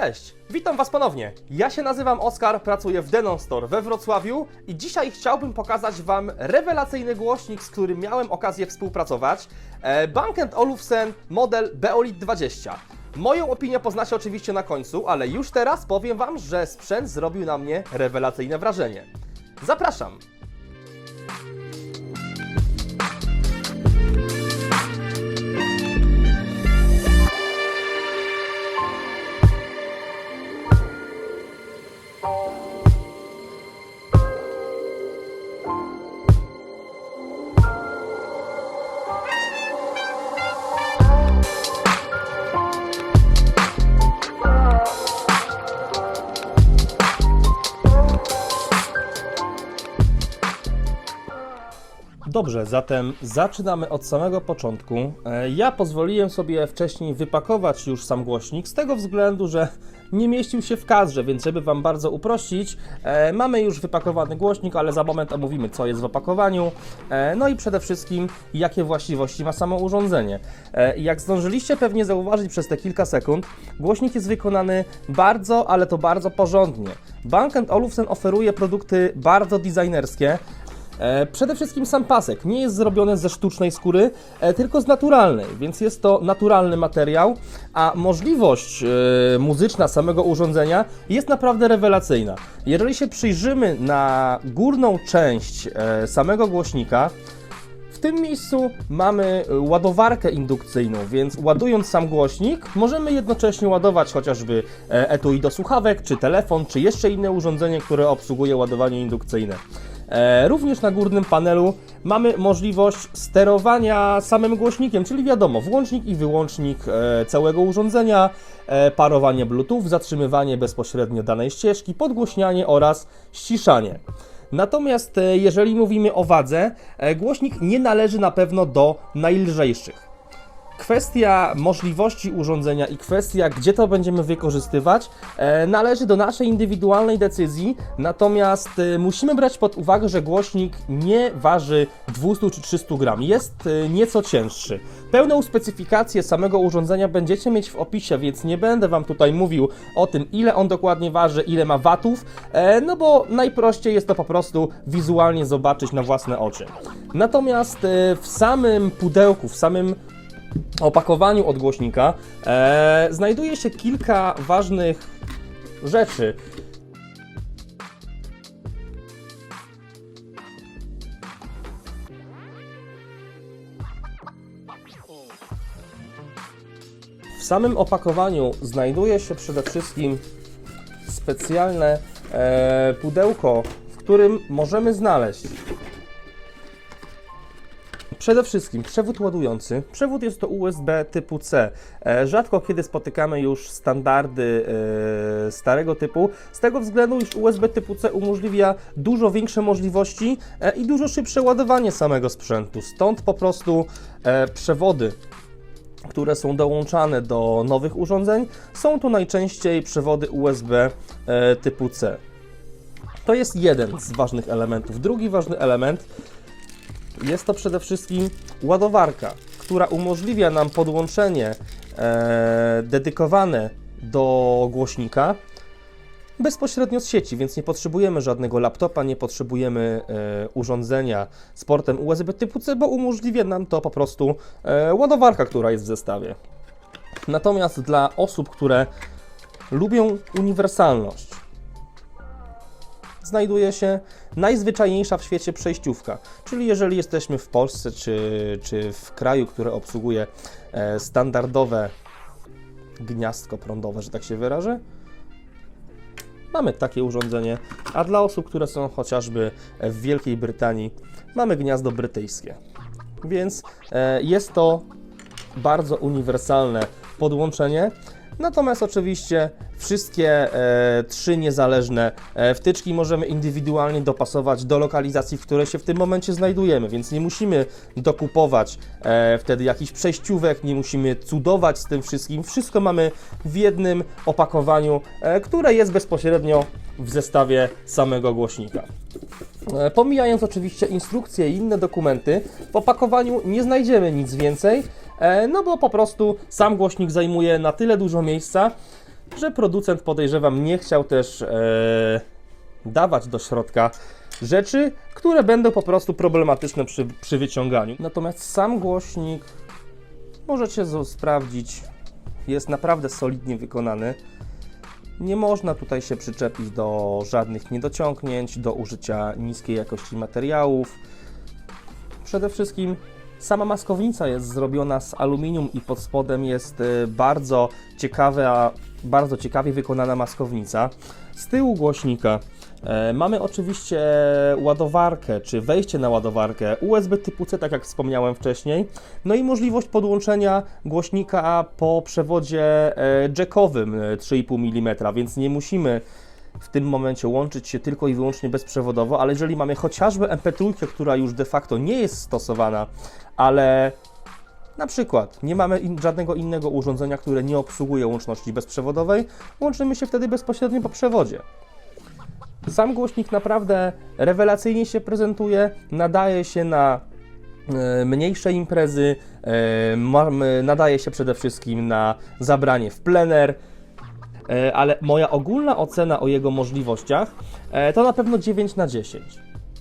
Cześć, witam Was ponownie. Ja się nazywam Oskar, pracuję w Denon Store we Wrocławiu i dzisiaj chciałbym pokazać Wam rewelacyjny głośnik, z którym miałem okazję współpracować. Bang & Olufsen model Beolit 20. Moją opinię poznacie oczywiście na końcu, ale już teraz powiem Wam, że sprzęt zrobił na mnie rewelacyjne wrażenie. Zapraszam! Dobrze, zatem zaczynamy od samego początku. Ja pozwoliłem sobie wcześniej wypakować już sam głośnik z tego względu, że nie mieścił się w kadrze, więc żeby Wam bardzo uprościć, mamy już wypakowany głośnik, ale za moment omówimy, co jest w opakowaniu, no i przede wszystkim, jakie właściwości ma samo urządzenie. Jak zdążyliście pewnie zauważyć przez te kilka sekund, głośnik jest wykonany bardzo, ale to bardzo porządnie. Bang & Olufsen oferuje produkty bardzo designerskie. Przede wszystkim sam pasek nie jest zrobiony ze sztucznej skóry, tylko z naturalnej, więc jest to naturalny materiał, a możliwość muzyczna samego urządzenia jest naprawdę rewelacyjna. Jeżeli się przyjrzymy na górną część samego głośnika, w tym miejscu mamy ładowarkę indukcyjną, więc ładując sam głośnik, możemy jednocześnie ładować chociażby etui do słuchawek, czy telefon, czy jeszcze inne urządzenie, które obsługuje ładowanie indukcyjne. Również na górnym panelu mamy możliwość sterowania samym głośnikiem, czyli wiadomo, włącznik i wyłącznik całego urządzenia, parowanie Bluetooth, zatrzymywanie bezpośrednio danej ścieżki, podgłośnianie oraz ściszanie. Natomiast jeżeli mówimy o wadze, głośnik nie należy na pewno do najlżejszych. Kwestia możliwości urządzenia i kwestia, gdzie to będziemy wykorzystywać, należy do naszej indywidualnej decyzji, natomiast musimy brać pod uwagę, że głośnik nie waży 200 czy 300 gram, jest nieco cięższy. Pełną specyfikację samego urządzenia będziecie mieć w opisie, więc nie będę Wam tutaj mówił o tym, ile on dokładnie waży, ile ma watów, no bo najprościej jest to po prostu wizualnie zobaczyć na własne oczy. Natomiast w samym pudełku, w samym opakowaniu od głośnika znajduje się kilka ważnych rzeczy. W samym opakowaniu znajduje się przede wszystkim specjalne pudełko, w którym możemy znaleźć przede wszystkim przewód ładujący. Przewód jest to USB typu C. Rzadko kiedy spotykamy już standardy starego typu, z tego względu, iż USB typu C umożliwia dużo większe możliwości i dużo szybsze ładowanie samego sprzętu. Stąd po prostu przewody, które są dołączane do nowych urządzeń, są to najczęściej przewody USB typu C. To jest jeden z ważnych elementów. Drugi ważny element jest to przede wszystkim ładowarka, która umożliwia nam podłączenie dedykowane do głośnika bezpośrednio z sieci, więc nie potrzebujemy żadnego laptopa, nie potrzebujemy urządzenia z portem USB typu C, bo umożliwia nam to po prostu ładowarka, która jest w zestawie. Natomiast dla osób, które lubią uniwersalność, znajduje się najzwyczajniejsza w świecie przejściówka, czyli jeżeli jesteśmy w Polsce czy w kraju, który obsługuje standardowe gniazdko prądowe, że tak się wyrażę, mamy takie urządzenie, a dla osób, które są chociażby w Wielkiej Brytanii, mamy gniazdo brytyjskie. Więc jest to bardzo uniwersalne podłączenie. Natomiast oczywiście wszystkie trzy niezależne wtyczki możemy indywidualnie dopasować do lokalizacji, w której się w tym momencie znajdujemy, więc nie musimy dokupować wtedy jakichś przejściówek, nie musimy cudować z tym wszystkim. Wszystko mamy w jednym opakowaniu, które jest bezpośrednio w zestawie samego głośnika. Pomijając oczywiście instrukcje i inne dokumenty, w opakowaniu nie znajdziemy nic więcej, no bo po prostu sam głośnik zajmuje na tyle dużo miejsca, że producent, podejrzewam, nie chciał też dawać do środka rzeczy, które będą po prostu problematyczne przy wyciąganiu. Natomiast sam głośnik, możecie sprawdzić, jest naprawdę solidnie wykonany. Nie można tutaj się przyczepić do żadnych niedociągnięć, do użycia niskiej jakości materiałów. Przede wszystkim sama maskownica jest zrobiona z aluminium i pod spodem jest bardzo ciekawie wykonana maskownica. Z tyłu głośnika mamy oczywiście ładowarkę, czy wejście na ładowarkę USB typu C, tak jak wspomniałem wcześniej, no i możliwość podłączenia głośnika po przewodzie jackowym 3,5 mm, więc nie musimy w tym momencie łączyć się tylko i wyłącznie bezprzewodowo, ale jeżeli mamy chociażby MP3, która już de facto nie jest stosowana, ale na przykład nie mamy żadnego innego urządzenia, które nie obsługuje łączności bezprzewodowej, łączymy się wtedy bezpośrednio po przewodzie. Sam głośnik naprawdę rewelacyjnie się prezentuje, nadaje się na mniejsze imprezy, nadaje się przede wszystkim na zabranie w plener, ale moja ogólna ocena o jego możliwościach to na pewno 9 na 10.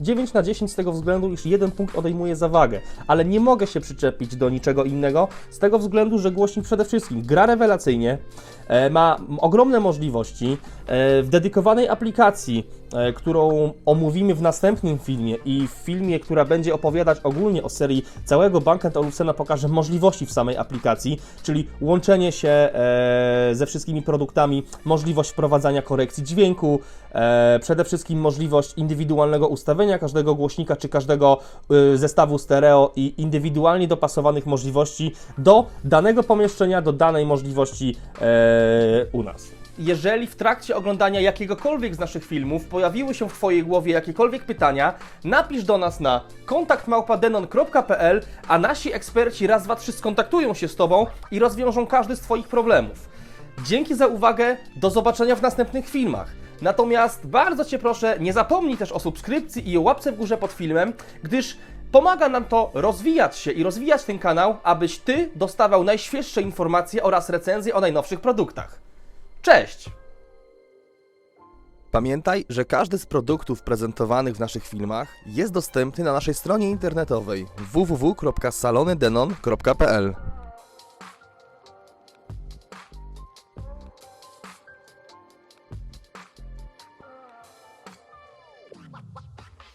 9 na 10 z tego względu, iż jeden punkt odejmuje za wagę, ale nie mogę się przyczepić do niczego innego, z tego względu, że głośnik przede wszystkim gra rewelacyjnie, ma ogromne możliwości. W dedykowanej aplikacji, którą omówimy w następnym filmie i w filmie, która będzie opowiadać ogólnie o serii całego Bang & Olufsena, pokażę możliwości w samej aplikacji, czyli łączenie się ze wszystkimi produktami, możliwość wprowadzania korekcji dźwięku, przede wszystkim możliwość indywidualnego ustawienia każdego głośnika czy każdego zestawu stereo i indywidualnie dopasowanych możliwości do danego pomieszczenia, do danej możliwości u nas. Jeżeli w trakcie oglądania jakiegokolwiek z naszych filmów pojawiły się w Twojej głowie jakiekolwiek pytania, napisz do nas na kontakt@denon.pl, a nasi eksperci raz, dwa, trzy skontaktują się z Tobą i rozwiążą każdy z Twoich problemów. Dzięki za uwagę, do zobaczenia w następnych filmach. Natomiast bardzo Cię proszę, nie zapomnij też o subskrypcji i o łapce w górze pod filmem, gdyż pomaga nam to rozwijać się i rozwijać ten kanał, abyś Ty dostawał najświeższe informacje oraz recenzje o najnowszych produktach. Cześć! Pamiętaj, że każdy z produktów prezentowanych w naszych filmach jest dostępny na naszej stronie internetowej www.salonydenon.pl.